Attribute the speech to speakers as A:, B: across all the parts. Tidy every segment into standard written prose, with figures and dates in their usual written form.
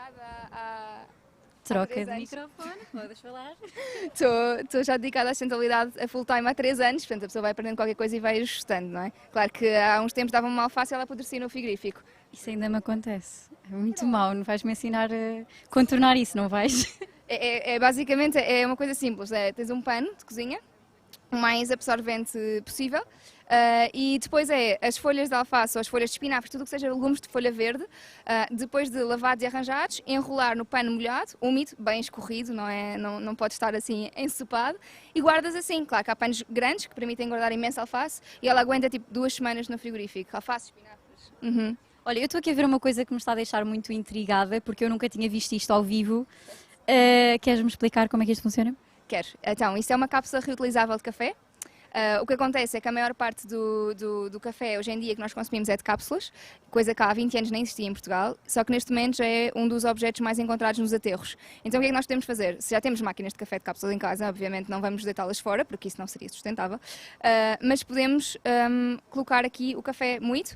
A: dedicada a
B: Troca
A: 3
B: de
A: anos.
B: microfone, podes falar.
A: Estou já dedicada à sustentabilidade a full time há 3 anos, portanto a pessoa vai aprendendo qualquer coisa e vai ajustando, não é? Claro que há uns tempos dava-me uma alface e ela apodrecia no frigorífico.
B: Isso ainda me acontece. É muito mau, não vais-me ensinar a contornar isso, não vais?
A: Basicamente é uma coisa simples, tens um pano de cozinha, o mais absorvente possível, e depois as folhas de alface ou as folhas de espinafre, tudo o que seja legumes de folha verde, depois de lavados e arranjados, enrolar no pano molhado, úmido, bem escorrido, não pode estar assim ensopado, e guardas assim. Claro que há panos grandes que permitem guardar imensa alface e ela aguenta tipo 2 semanas no frigorífico, alface, espinafres. Uhum.
B: Olha, eu estou aqui a ver uma coisa que me está a deixar muito intrigada, porque eu nunca tinha visto isto ao vivo. Queres-me explicar como é que isto funciona?
A: Quero. Então, isto é uma cápsula reutilizável de café. O que acontece é que a maior parte do café hoje em dia que nós consumimos é de cápsulas, coisa que há 20 anos nem existia em Portugal, só que neste momento já é um dos objetos mais encontrados nos aterros. Então o que é que nós podemos fazer? Se já temos máquinas de café de cápsulas em casa, obviamente não vamos deitá-las fora, porque isso não seria sustentável, mas podemos colocar aqui o café moído,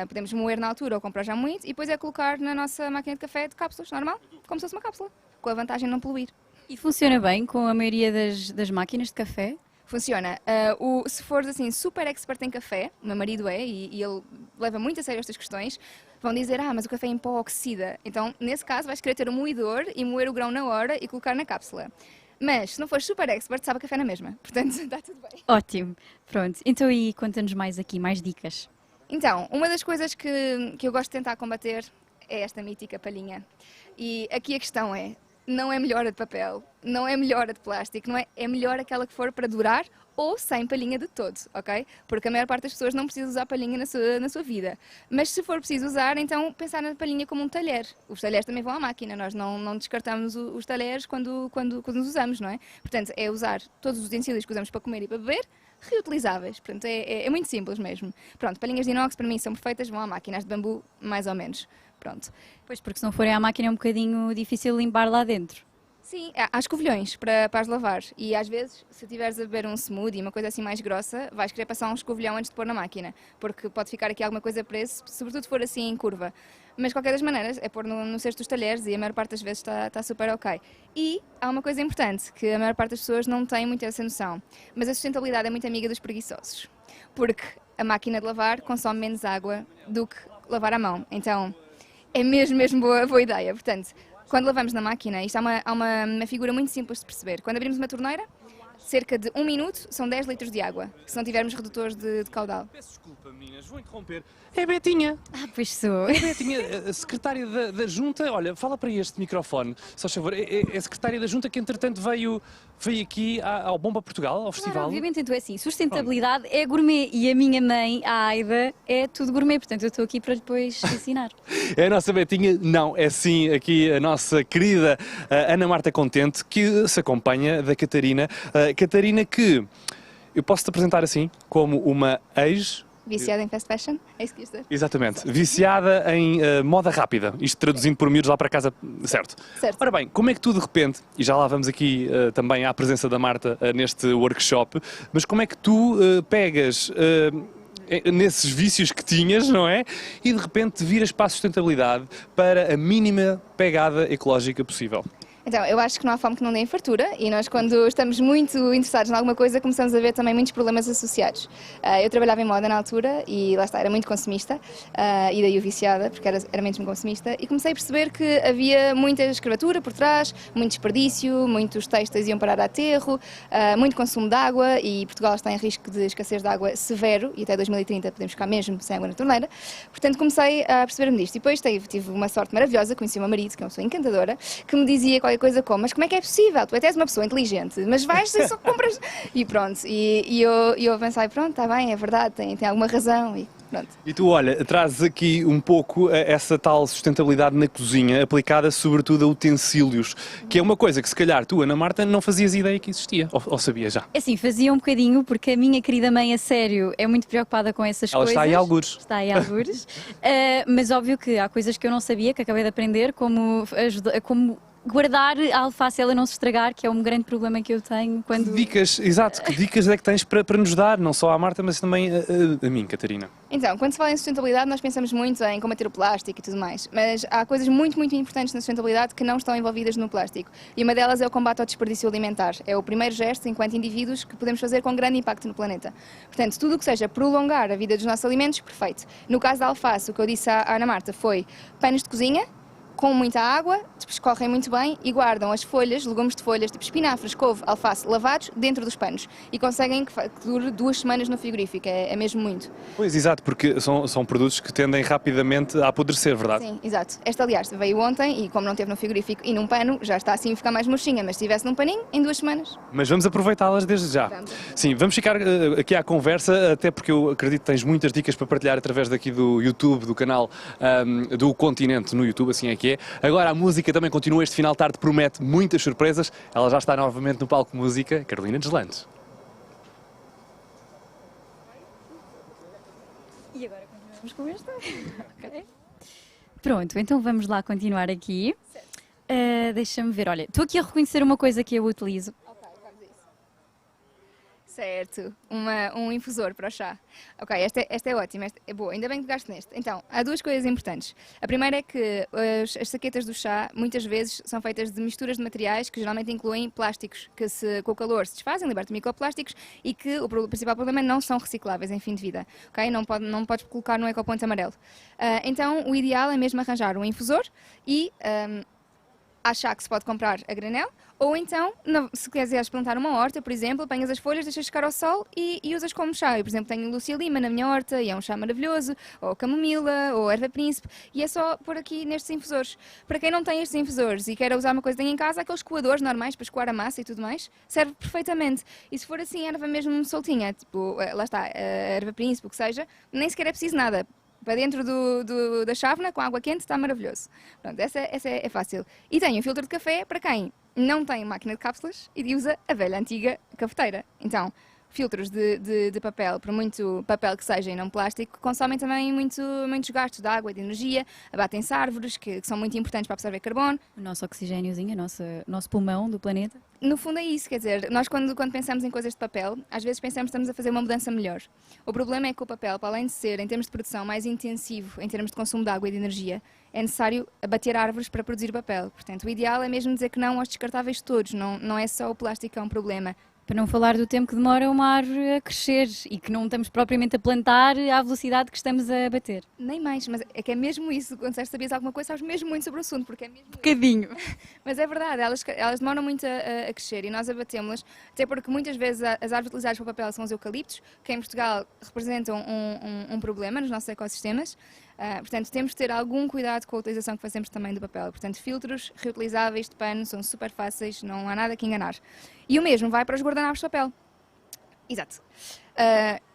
A: podemos moer na altura ou comprar já moído, e depois é colocar na nossa máquina de café de cápsulas, normal, como se fosse uma cápsula, com a vantagem de não poluir.
B: E funciona bem com a maioria das máquinas de café?
A: Funciona. Se fores assim super expert em café, o meu marido é, e ele leva muito a sério estas questões, vão dizer, mas o café em pó oxida. Então, nesse caso, vais querer ter um moedor e moer o grão na hora e colocar na cápsula. Mas, se não fores super expert, sabe a café na mesma. Portanto, está tudo bem.
B: Ótimo. Pronto. Então, e conta-nos mais aqui, mais dicas.
A: Então, uma das coisas que eu gosto de tentar combater é esta mítica palhinha. E aqui a questão é, não é melhor a de papel, não é melhor a de plástico, é melhor aquela que for para durar ou sem palhinha de todo, ok? Porque a maior parte das pessoas não precisa usar palhinha na sua vida. Mas se for preciso usar, então pensar na palhinha como um talher. Os talheres também vão à máquina, nós não descartamos os talheres quando nos usamos, não é? Portanto, é usar todos os utensílios que usamos para comer e para beber, reutilizáveis. Portanto, é muito simples mesmo. Pronto, palhinhas de inox para mim são perfeitas, vão à máquina, as de bambu mais ou menos. Pronto.
B: Pois, porque se não forem à máquina é um bocadinho difícil limpar lá dentro.
A: Sim, há escovilhões para as lavar e às vezes, se estiveres a beber um smoothie, uma coisa assim mais grossa, vais querer passar um escovilhão antes de pôr na máquina, porque pode ficar aqui alguma coisa preso, sobretudo se for assim em curva. Mas de qualquer das maneiras, é pôr no cesto dos talheres e a maior parte das vezes está super ok. E há uma coisa importante, que a maior parte das pessoas não tem muito essa noção, mas a sustentabilidade é muito amiga dos preguiçosos, porque a máquina de lavar consome menos água do que lavar à mão, então é mesmo boa ideia. Portanto, quando lavamos na máquina, isto há uma figura muito simples de perceber. Quando abrimos uma torneira, cerca de 1 minuto são 10 litros de água, se não tivermos redutores de caudal.
C: Peço desculpa, meninas, vou interromper. É a Betinha.
B: Pois sou.
C: É a Betinha, a secretária da Junta. Olha, fala para este microfone, só favor. É a secretária da Junta que, entretanto, veio aqui ao Bomba Portugal, ao festival.
B: Claro, obviamente, então é assim, sustentabilidade é gourmet e a minha mãe, a Aida, é tudo gourmet, portanto eu estou aqui para depois ensinar.
C: É a nossa Betinha? Não, é sim aqui a nossa querida Ana Marta Contente, que se acompanha da Catarina. Catarina que eu posso-te apresentar assim, como uma
A: Viciada em fast fashion? É isso que isto é?
C: Exatamente. Viciada em moda rápida. Isto traduzindo por miúdos lá para casa, certo?
A: Certo.
C: Ora bem, como é que tu de repente, e já lá vamos aqui também à presença da Marta neste workshop, mas como é que tu pegas nesses vícios que tinhas, não é? E de repente viras para a sustentabilidade, para a mínima pegada ecológica possível?
A: Então, eu acho que não há fome que não dê em fartura e nós, quando estamos muito interessados em alguma coisa, começamos a ver também muitos problemas associados. Eu trabalhava em moda na altura e lá está, era muito consumista e daí o viciada, porque era mesmo consumista, e comecei a perceber que havia muita escravatura por trás, muito desperdício, muitos têxteis iam parar a aterro, muito consumo de água e Portugal está em risco de escassez de água severo e até 2030 podemos ficar mesmo sem água na torneira. Portanto, comecei a perceber-me disto e depois tive uma sorte maravilhosa, conheci o meu marido, que é uma pessoa encantadora, que me dizia qualquer coisa como, mas como é que é possível? Tu és uma pessoa inteligente, mas vais e só compras... E pronto, e eu pensei, pronto, está bem, é verdade, tem alguma razão e pronto.
C: E tu, olha, trazes aqui um pouco essa tal sustentabilidade na cozinha, aplicada sobretudo a utensílios, que é uma coisa que se calhar tu, Ana Marta, não fazias ideia que existia, ou sabias já?
B: É assim, fazia um bocadinho, porque a minha querida mãe, a sério, é muito preocupada com essas
C: Ela
B: coisas.
C: está aí a algures.
B: Está aí a algures. Mas óbvio que há coisas que eu não sabia, que acabei de aprender, como guardar a alface, ela não se estragar, que é um grande problema que eu tenho quando...
C: Que dicas, exato, que dicas é que tens para nos dar, não só à Marta, mas também a mim, Catarina?
A: Então, quando se fala em sustentabilidade, nós pensamos muito em combater o plástico e tudo mais, mas há coisas muito, muito importantes na sustentabilidade que não estão envolvidas no plástico. E uma delas é o combate ao desperdício alimentar. É o primeiro gesto, enquanto indivíduos, que podemos fazer com grande impacto no planeta. Portanto, tudo o que seja prolongar a vida dos nossos alimentos, perfeito. No caso da alface, o que eu disse à Ana Marta foi panos de cozinha, com muita água, escorrem muito bem e guardam as folhas, legumes de folhas, tipo espinafres, couve, alface, lavados, dentro dos panos. E conseguem que dure 2 semanas no frigorífico, é mesmo muito.
C: Pois, exato, porque são produtos que tendem rapidamente a apodrecer, verdade?
A: Sim, exato. Esta, aliás, veio ontem e como não teve no frigorífico e num pano, já está assim a ficar mais murchinha, mas se estivesse num paninho, em 2 semanas.
C: Mas vamos aproveitá-las desde já.
A: Vamos.
C: Sim, vamos ficar aqui à conversa, até porque eu acredito que tens muitas dicas para partilhar através daqui do YouTube, do canal do Continente no YouTube, assim é que é. Agora a música também continua, este final de tarde promete muitas surpresas. Ela já está novamente no palco música, Carolina Deslandes.
B: E agora continuamos com esta? Ok. Pronto, então vamos lá continuar aqui. Deixa-me ver, olha, estou aqui a reconhecer uma coisa que eu utilizo.
A: Ok, vamos a isso. Certo, um infusor para o chá. Ok, esta é ótima, esta é boa, ainda bem que pegaste neste. Então, há 2 coisas importantes. A primeira é que as saquetas do chá muitas vezes são feitas de misturas de materiais que geralmente incluem plásticos, que com o calor se desfazem, libertam microplásticos e que o principal problema não são recicláveis em fim de vida. Ok? Não podes colocar no ecoponto amarelo. Então, o ideal é mesmo arranjar um infusor e... há chá que se pode comprar a granel, ou então, se quiseres plantar uma horta, por exemplo, apanhas as folhas, deixas secar ao sol e usas como chá. Eu, por exemplo, tenho Lúcia Lima na minha horta e é um chá maravilhoso, ou camomila, ou erva príncipe, e é só pôr aqui nestes infusores. Para quem não tem estes infusores e quer usar uma coisa que tem em casa, aqueles coadores normais para escoar a massa e tudo mais, serve perfeitamente. E se for assim, erva mesmo soltinha, tipo, lá está, a erva príncipe, o que seja, nem sequer é preciso nada. Para dentro da chávena, com água quente, está maravilhoso. Pronto, essa é fácil. E tenho um filtro de café para quem não tem máquina de cápsulas e usa a velha antiga cafeteira. Então, filtros de papel, por muito papel que seja e não plástico, consomem também muitos gastos de água e de energia, abatem-se árvores, que são muito importantes para absorver carbono.
B: O nosso oxigéniozinho, o nosso pulmão do planeta.
A: No fundo é isso, quer dizer, nós quando pensamos em coisas de papel, às vezes pensamos que estamos a fazer uma mudança melhor. O problema é que o papel, para além de ser, em termos de produção, mais intensivo em termos de consumo de água e de energia, é necessário abater árvores para produzir papel. Portanto, o ideal é mesmo dizer que não aos descartáveis todos, não é só o plástico que é um problema.
B: Para não falar do tempo que demora uma árvore a crescer e que não estamos propriamente a plantar à velocidade que estamos a bater.
A: Nem mais, mas é que é mesmo isso. Quando sabias alguma coisa, sabes mesmo muito sobre o assunto, porque é mesmo
B: Bocadinho.
A: Mas é verdade, elas demoram muito a crescer e nós abatemos-las, até porque muitas vezes as árvores utilizadas para o papel são os eucaliptos, que em Portugal representam um problema nos nossos ecossistemas. Portanto, temos de ter algum cuidado com a utilização que fazemos também do papel. Portanto, filtros reutilizáveis de pano são super fáceis, não há nada que enganar. E o mesmo vai para os guardanapos de papel. Exato.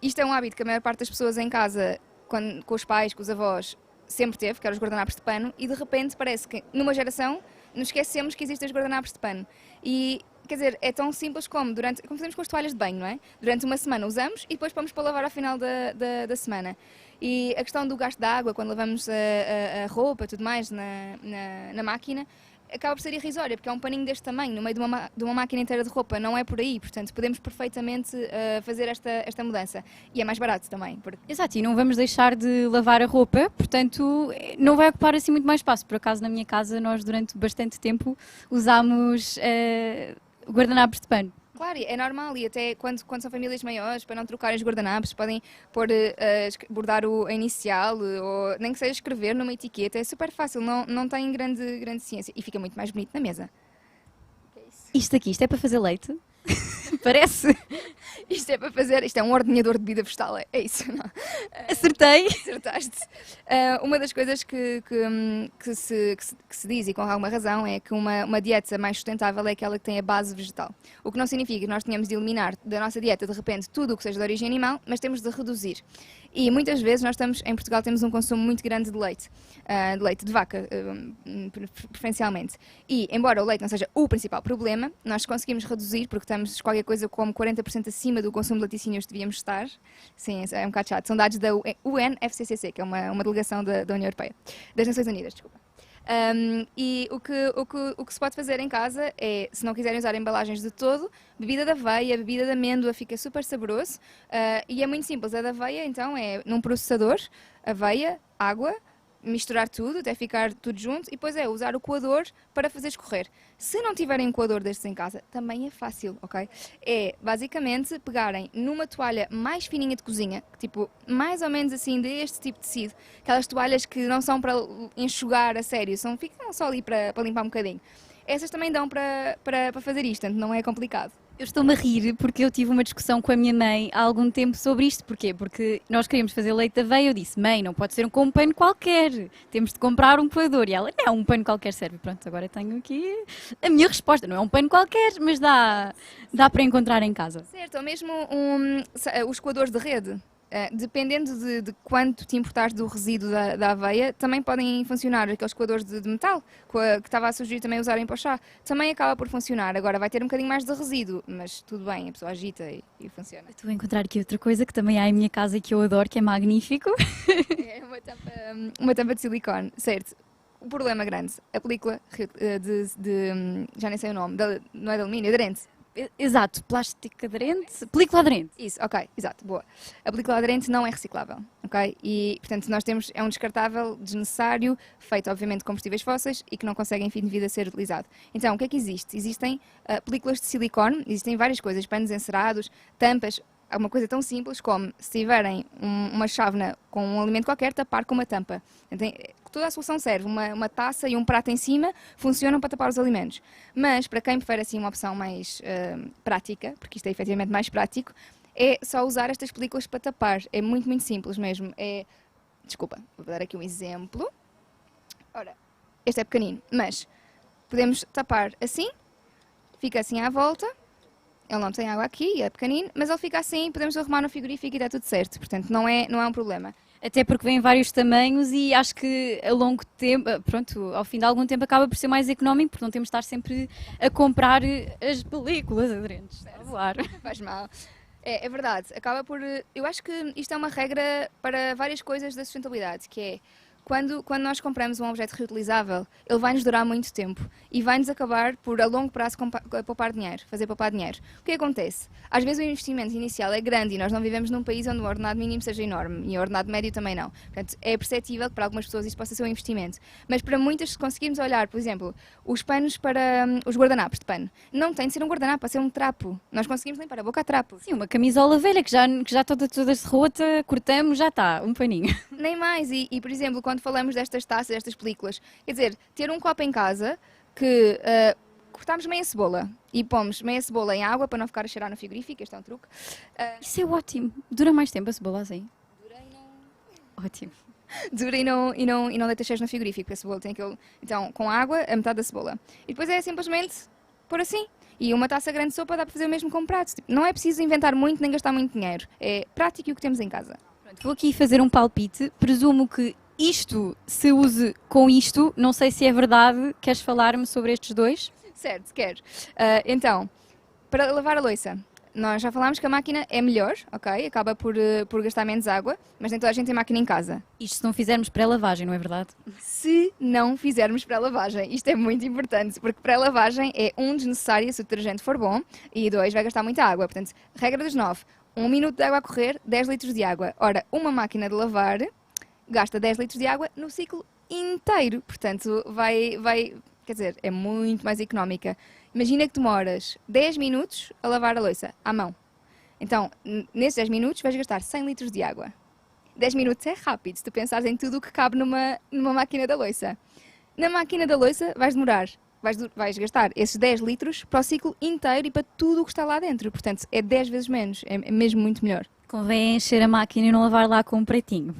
A: Isto é um hábito que a maior parte das pessoas em casa, com os pais, com os avós, sempre teve, que eram os guardanapos de pano, e de repente parece que numa geração nos esquecemos que existem os guardanapos de pano. E quer dizer, é tão simples como fazemos com as toalhas de banho, não é? Durante uma semana usamos e depois pomos para lavar ao final da semana. E a questão do gasto de água, quando lavamos a roupa e tudo mais na máquina, acaba por ser irrisória, porque é um paninho deste tamanho, no meio de uma máquina inteira de roupa, não é por aí, portanto podemos perfeitamente fazer esta mudança. E é mais barato também. Porque...
B: Exato, e não vamos deixar de lavar a roupa, portanto não vai ocupar assim muito mais espaço. Por acaso na minha casa nós durante bastante tempo usámos guardanapos de pano.
A: Claro, é normal, e até quando são famílias maiores, para não trocarem os guardanapos, podem bordar a inicial, ou nem que seja escrever numa etiqueta, é super fácil, não tem grande ciência, e fica muito mais bonito na mesa. Que é isso?
B: Isto é para fazer leite? Parece?
A: Isto é um ordenador de bebida vegetal, é isso, não?
B: Acertei!
A: Acertaste. Uma das coisas que se diz, e com alguma razão, é que uma dieta mais sustentável é aquela que tem a base vegetal. O que não significa que nós tenhamos de eliminar da nossa dieta, de repente, tudo o que seja de origem animal, mas temos de reduzir. E muitas vezes em Portugal temos um consumo muito grande de leite de vaca, preferencialmente. E, embora o leite não seja o principal problema, nós conseguimos reduzir, porque estamos qualquer coisa como 40% acima do consumo de laticínios que devíamos estar. Sim, é um bocado chato. São dados da UNFCCC, que é uma delegação da União Europeia, das Nações Unidas, desculpa. E o que se pode fazer em casa é, se não quiserem usar embalagens de todo, bebida de aveia, bebida de amêndoa, fica super saboroso. E é muito simples, a da aveia então é num processador, aveia, água, misturar tudo até ficar tudo junto e depois é usar o coador para fazer escorrer. Se não tiverem um coador destes em casa, também é fácil, ok? É basicamente pegarem numa toalha mais fininha de cozinha, tipo mais ou menos assim deste tipo de tecido, aquelas toalhas que não são para enxugar a sério, ficam só ali para limpar um bocadinho. Essas também dão para fazer isto, portanto não é complicado.
B: Eu estou-me a rir porque eu tive uma discussão com a minha mãe há algum tempo sobre isto. Porquê? Porque nós queríamos fazer leite de aveia. Eu disse, mãe, não pode ser com um pano qualquer. Temos de comprar um coador. E ela, não, um pano qualquer serve. Pronto, agora tenho aqui a minha resposta. Não é um pano qualquer, mas dá para encontrar em casa.
A: Certo, ou mesmo os coadores de rede. Dependendo de quanto te importares do resíduo da aveia, também podem funcionar aqueles coadores de metal que estava a sugerir também usarem para o chá. Também acaba por funcionar. Agora vai ter um bocadinho mais de resíduo, mas tudo bem, a pessoa agita e funciona.
B: Estou a encontrar aqui outra coisa que também há em minha casa e que eu adoro, que é magnífico.
A: É uma tampa de silicone, certo. O problema grande, a película já nem sei o nome, não é de alumínio, é aderente.
B: Exato, plástico aderente, película aderente.
A: Isso, ok, exato, boa. A película aderente não é reciclável, ok? E, portanto, é um descartável desnecessário, feito, obviamente, de combustíveis fósseis e que não consegue, em fim de vida, ser utilizado. Então, o que é que existe? Existem películas de silicone, existem várias coisas, panos encerados, tampas, uma coisa tão simples como, se tiverem uma chávena com um alimento qualquer, tapar com uma tampa. Então, toda a solução serve, uma taça e um prato em cima funcionam para tapar os alimentos. Mas, para quem prefere assim uma opção mais prática, porque isto é efetivamente mais prático, é só usar estas películas para tapar. É muito, muito simples mesmo. Desculpa, vou dar aqui um exemplo. Ora, este é pequenino, mas podemos tapar assim, fica assim à volta. Ele não tem água aqui, é pequenino, mas ele fica assim, podemos arrumar no frigorífico e está tudo certo. Portanto, não é um problema.
B: Até porque vem em vários tamanhos e acho que a longo tempo, pronto, ao fim de algum tempo acaba por ser mais económico, porque não temos de estar sempre a comprar as películas aderentes. A voar.
A: Faz mal. É verdade, acaba por... Eu acho que isto é uma regra para várias coisas da sustentabilidade, que é... Quando nós compramos um objeto reutilizável, ele vai nos durar muito tempo e vai-nos acabar por, a longo prazo, fazer poupar dinheiro. O que acontece? Às vezes o investimento inicial é grande e nós não vivemos num país onde o ordenado mínimo seja enorme e o ordenado médio também não. Portanto, é perceptível que para algumas pessoas isso possa ser um investimento. Mas para muitas, se conseguirmos olhar, por exemplo, os panos para os guardanapos de pano, não tem de ser um guardanapo, pode ser um trapo. Nós conseguimos limpar a boca a trapo.
B: Sim, uma camisola velha que já toda se rota, cortamos, já está, um paninho.
A: Nem mais. E, por exemplo, quando falamos destas taças, destas películas, quer dizer, ter um copo em casa que cortámos meia cebola e pomos meia cebola em água para não ficar a cheirar no frigorífico, este é um truque.
B: Isso é ótimo. Dura mais tempo a cebola assim?
A: Dura e não...
B: Ótimo.
A: Dura e não deita cheiros no frigorífico, porque a cebola tem aquele... Então, com água, a metade da cebola. E depois é simplesmente pôr assim. E uma taça grande de sopa dá para fazer o mesmo com pratos. Tipo, não é preciso inventar muito nem gastar muito dinheiro. É prático e o que temos em casa.
B: Pronto, vou aqui fazer um palpite. Presumo que isto se use com isto. Não sei se é verdade. Queres falar-me sobre estes dois?
A: Certo, quero. Então, para lavar a louça, nós já falámos que a máquina é melhor, ok? Acaba por gastar menos água, mas nem toda a gente tem máquina em casa.
B: Isto se não fizermos pré-lavagem, não é verdade?
A: Se não fizermos pré-lavagem, isto é muito importante, porque pré-lavagem é desnecessária se o detergente for bom e vai gastar muita água. Portanto, regra dos 9, 1 minuto de água a correr, 10 litros de água. Ora, uma máquina de lavar gasta 10 litros de água no ciclo inteiro. Portanto, quer dizer, é muito mais económica. Imagina que demoras 10 minutos a lavar a louça, à mão. Então, nesses 10 minutos vais gastar 100 litros de água. 10 minutos é rápido, se tu pensares em tudo o que cabe numa máquina da louça. Na máquina da louça vais gastar esses 10 litros para o ciclo inteiro e para tudo o que está lá dentro. Portanto, é 10 vezes menos, é mesmo muito melhor.
B: Convém encher a máquina e não lavar lá com um pretinho.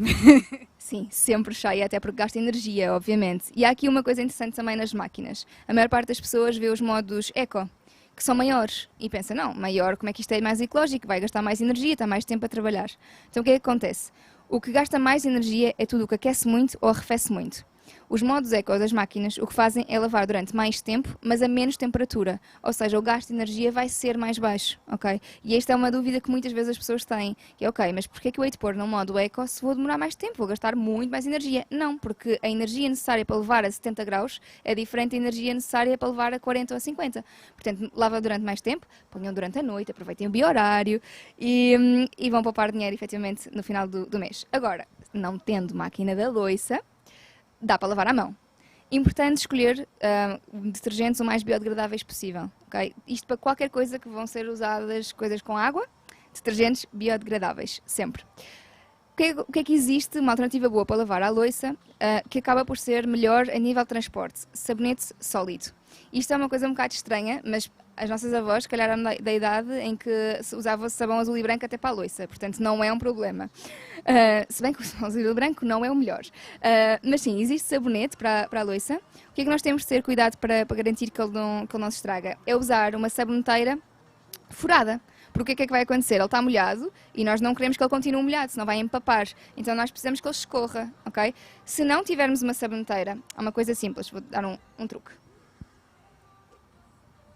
A: Sim, sempre cheia, até porque gasta energia, obviamente. E há aqui uma coisa interessante também nas máquinas. A maior parte das pessoas vê os modos eco, que são maiores, e pensa, não, maior, como é que isto é mais ecológico, vai gastar mais energia, está mais tempo a trabalhar. Então o que é que acontece? O que gasta mais energia é tudo o que aquece muito ou arrefece muito. Os modos eco das máquinas o que fazem é lavar durante mais tempo, mas a menos temperatura, ou seja, o gasto de energia vai ser mais baixo, ok? E esta é uma dúvida que muitas vezes as pessoas têm, que é ok, mas porquê é que eu hei de pôr num modo eco se vou demorar mais tempo, vou gastar muito mais energia? Não, porque a energia necessária para levar a 70 graus é diferente da energia necessária para levar a 40 ou a 50. Portanto, lava durante mais tempo, ponham durante a noite, aproveitem o biohorário e vão poupar dinheiro, efetivamente, no final do mês. Agora, não tendo máquina da louça, dá para lavar à mão. Importante escolher detergentes o mais biodegradáveis possível, ok? Isto para qualquer coisa que vão ser usadas, coisas com água, detergentes biodegradáveis, sempre. O que é que existe, uma alternativa boa para lavar a louça, que acaba por ser melhor a nível de transporte? Sabonete sólido. Isto é uma coisa um bocado estranha, mas as nossas avós, se calhar, eram da idade em que se usava sabão azul e branco até para a louça, portanto não é um problema. Se bem que o sabão azul e branco não é o melhor. Mas sim, existe sabonete para a louça. O que é que nós temos de ter cuidado para garantir que ele não se estraga? É usar uma saboneteira furada. Porque o que é que vai acontecer? Ele está molhado e nós não queremos que ele continue molhado, senão vai empapar. Então nós precisamos que ele escorra, ok? Se não tivermos uma saboneteira, há uma coisa simples, vou dar um truque.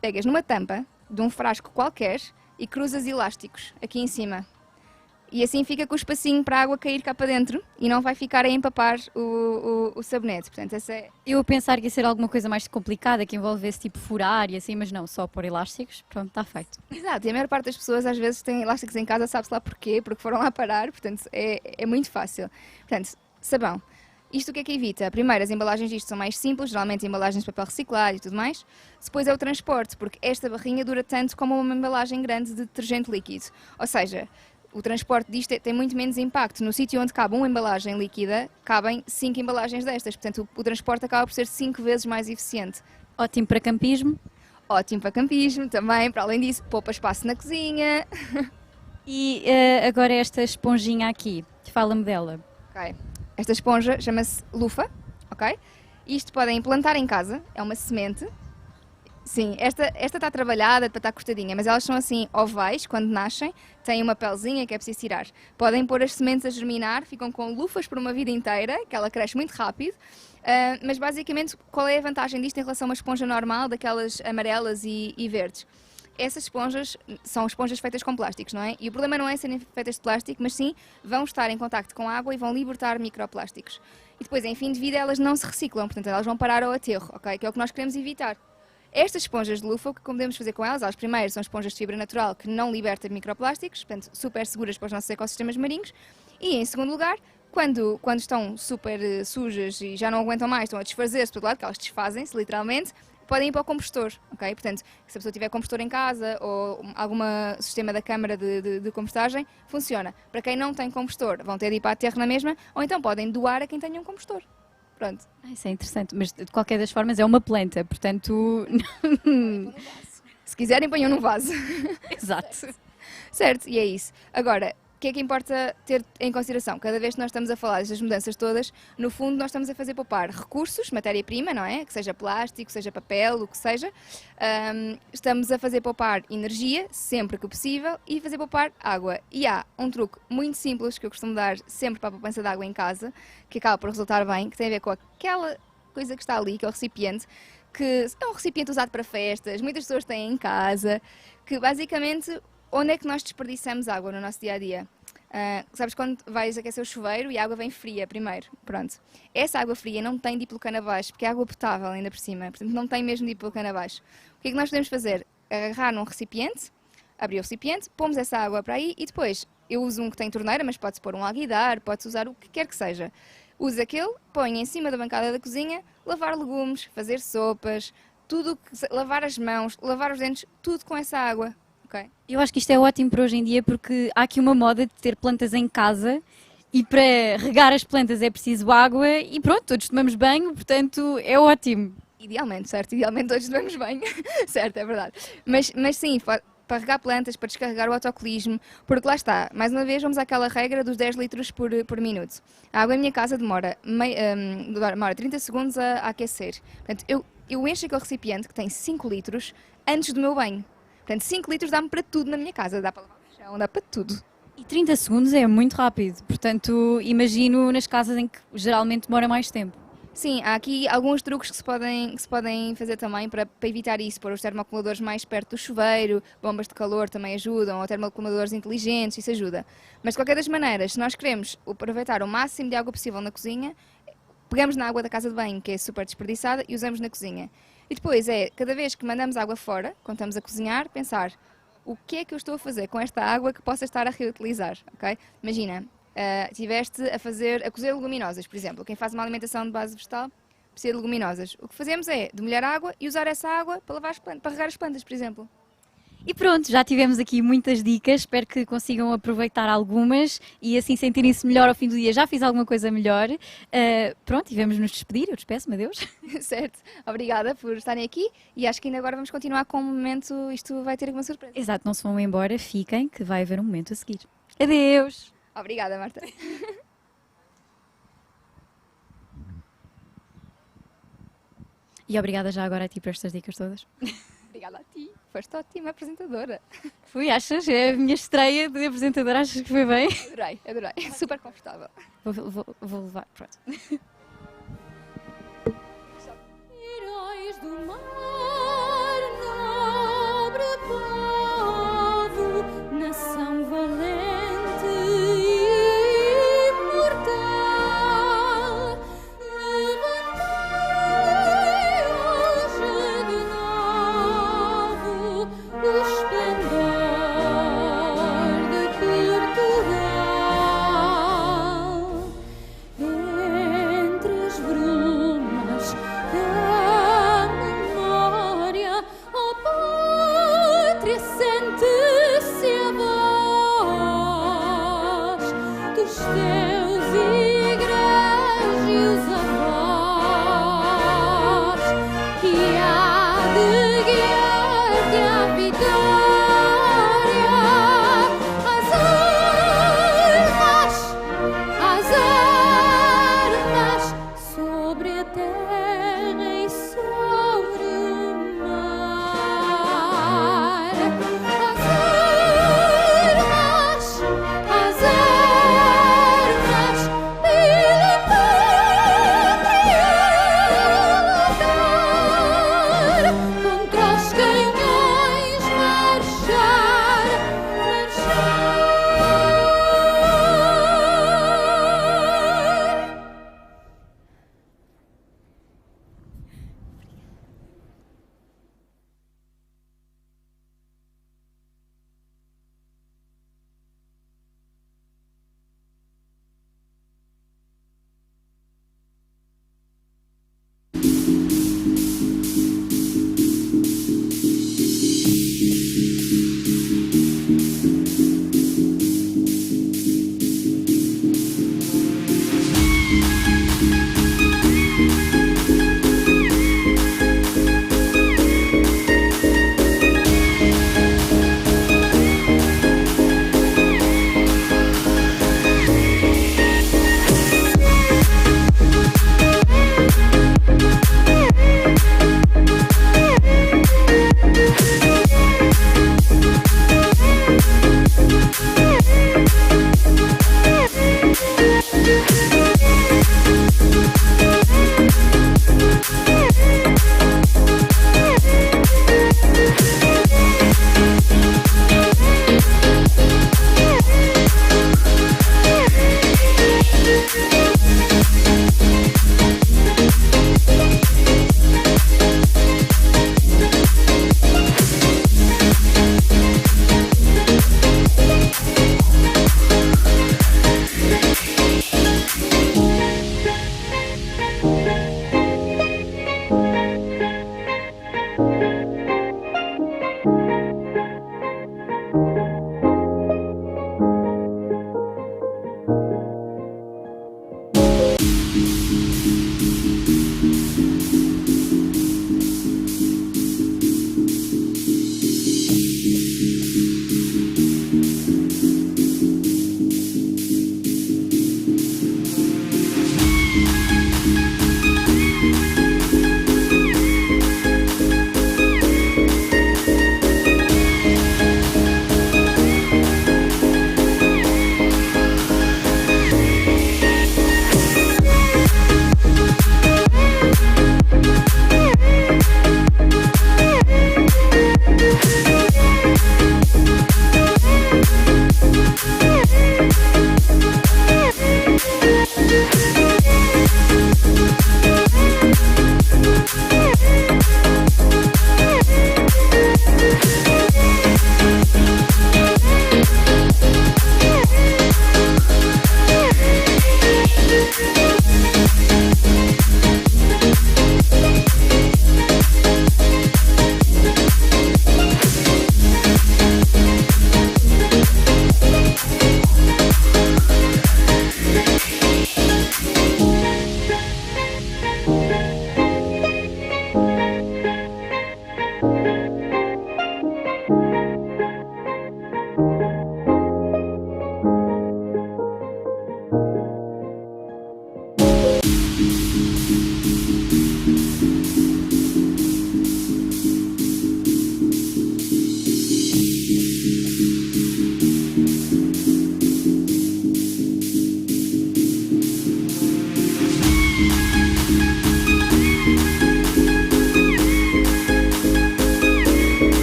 A: Pegas numa tampa de um frasco qualquer e cruzas elásticos aqui em cima. E assim fica com o espacinho para a água cair cá para dentro e não vai ficar a empapar o sabonete. Portanto, essa é...
B: Eu a pensar que ia ser alguma coisa mais complicada, que envolvesse tipo furar e assim, mas não, só pôr elásticos, pronto, está feito.
A: Exato, e a maior parte das pessoas às vezes têm elásticos em casa, sabe-se lá porquê, porque foram lá parar, portanto é muito fácil. Portanto, sabão. Isto o que é que evita? Primeiro, as embalagens disto são mais simples, geralmente embalagens de papel reciclado e tudo mais. Depois é o transporte, porque esta barrinha dura tanto como uma embalagem grande de detergente líquido. Ou seja, o transporte disto tem muito menos impacto. No sítio onde cabe uma embalagem líquida, cabem 5 embalagens destas. Portanto, o transporte acaba por ser 5 vezes mais eficiente.
B: Ótimo para campismo.
A: Ótimo para campismo também. Para além disso, poupa espaço na cozinha.
B: E agora esta esponjinha aqui, fala-me dela.
A: Ok. Esta esponja chama-se lufa, ok? Isto podem plantar em casa, é uma semente. Sim, esta está trabalhada para estar cortadinha, mas elas são assim ovais quando nascem, têm uma pelzinha que é preciso tirar. Podem pôr as sementes a germinar, ficam com lufas por uma vida inteira, que ela cresce muito rápido. Mas basicamente, qual é a vantagem disto em relação a uma esponja normal, daquelas amarelas e verdes? Essas esponjas são esponjas feitas com plásticos, não é? E o problema não é serem feitas de plástico, mas sim vão estar em contacto com a água e vão libertar microplásticos. E depois, em fim de vida, elas não se reciclam, portanto elas vão parar ao aterro, ok? Que é o que nós queremos evitar. Estas esponjas de lufa, o que podemos fazer com elas? Elas primeiro são esponjas de fibra natural que não libertam microplásticos, portanto super seguras para os nossos ecossistemas marinhos. E em segundo lugar, quando estão super sujas e já não aguentam mais, estão a desfazer-se por todo lado, que elas desfazem-se literalmente, podem ir para o compostor, ok? Portanto, se a pessoa tiver compostor em casa ou algum sistema da câmara de compostagem, funciona. Para quem não tem compostor, vão ter de ir para a terra na mesma, ou então podem doar a quem tenha um compostor. Pronto.
B: Isso é interessante, mas de qualquer das formas é uma planta, portanto...
A: Se quiserem, ponham num vaso.
B: Exato.
A: Certo, e é isso. Agora, o que é que importa ter em consideração? Cada vez que nós estamos a falar destas mudanças todas, no fundo nós estamos a fazer poupar recursos, matéria-prima, não é? Que seja plástico, seja papel, o que seja. Estamos a fazer poupar energia, sempre que possível, e fazer poupar água. E há um truque muito simples que eu costumo dar sempre para a poupança de água em casa, que acaba por resultar bem, que tem a ver com aquela coisa que está ali, que é o recipiente, que é um recipiente usado para festas, muitas pessoas têm em casa, que basicamente... Onde é que nós desperdiçamos água no nosso dia-a-dia? Sabes quando vais aquecer o chuveiro e a água vem fria primeiro? Pronto. Essa água fria não tem diplocano abaixo, porque é água potável ainda por cima. Portanto, não tem mesmo diplocano abaixo. O que é que nós podemos fazer? Agarrar num recipiente, abrir o recipiente, pomos essa água para aí e depois, eu uso um que tem torneira, mas pode-se pôr um alguidar, pode-se usar o que quer que seja. Usa aquele, põe em cima da bancada da cozinha, lavar legumes, fazer sopas, lavar as mãos, lavar os dentes, tudo com essa água. Okay.
B: Eu acho que isto é ótimo para hoje em dia porque há aqui uma moda de ter plantas em casa e para regar as plantas é preciso água e pronto, todos tomamos banho, portanto é ótimo.
A: Idealmente, certo? Idealmente todos tomamos banho, certo, é verdade. Mas sim, para regar plantas, para descarregar o autocolismo, porque lá está, mais uma vez vamos àquela regra dos 10 litros por minuto. A água em minha casa demora 30 segundos a aquecer. Portanto, eu encho aquele recipiente que tem 5 litros antes do meu banho. Portanto, 5 litros dá-me para tudo na minha casa, dá para lavar o chão, dá para tudo.
B: E 30 segundos é muito rápido, portanto, imagino nas casas em que geralmente demora mais tempo.
A: Sim, há aqui alguns truques que se podem fazer também para evitar isso. Pôr os termoacumuladores mais perto do chuveiro, bombas de calor também ajudam, ou termoacumuladores inteligentes, isso ajuda. Mas de qualquer das maneiras, se nós queremos aproveitar o máximo de água possível na cozinha, pegamos na água da casa de banho, que é super desperdiçada, e usamos na cozinha. E depois cada vez que mandamos água fora, quando estamos a cozinhar, pensar o que é que eu estou a fazer com esta água que possa estar a reutilizar, ok? Imagina, estiveste a cozer leguminosas, por exemplo. Quem faz uma alimentação de base vegetal precisa de leguminosas. O que fazemos é demolhar água e usar essa água para lavar para regar as plantas, por exemplo.
B: E pronto, já tivemos aqui muitas dicas, espero que consigam aproveitar algumas e assim sentirem-se melhor ao fim do dia. Já fiz alguma coisa melhor. Pronto, e vamos nos despedir, eu despeço-me, adeus.
A: Certo, obrigada por estarem aqui e acho que ainda agora vamos continuar com um momento, isto vai ter alguma surpresa.
B: Exato, não se vão embora, fiquem, que vai haver um momento a seguir. Adeus!
A: Obrigada, Marta.
B: E obrigada já agora a ti por estas dicas todas.
A: Obrigada a ti, foste ótima apresentadora.
B: Fui, achas? É a minha estreia de apresentadora, achas que foi bem?
A: Adorei, super confortável.
B: Vou levar, pronto.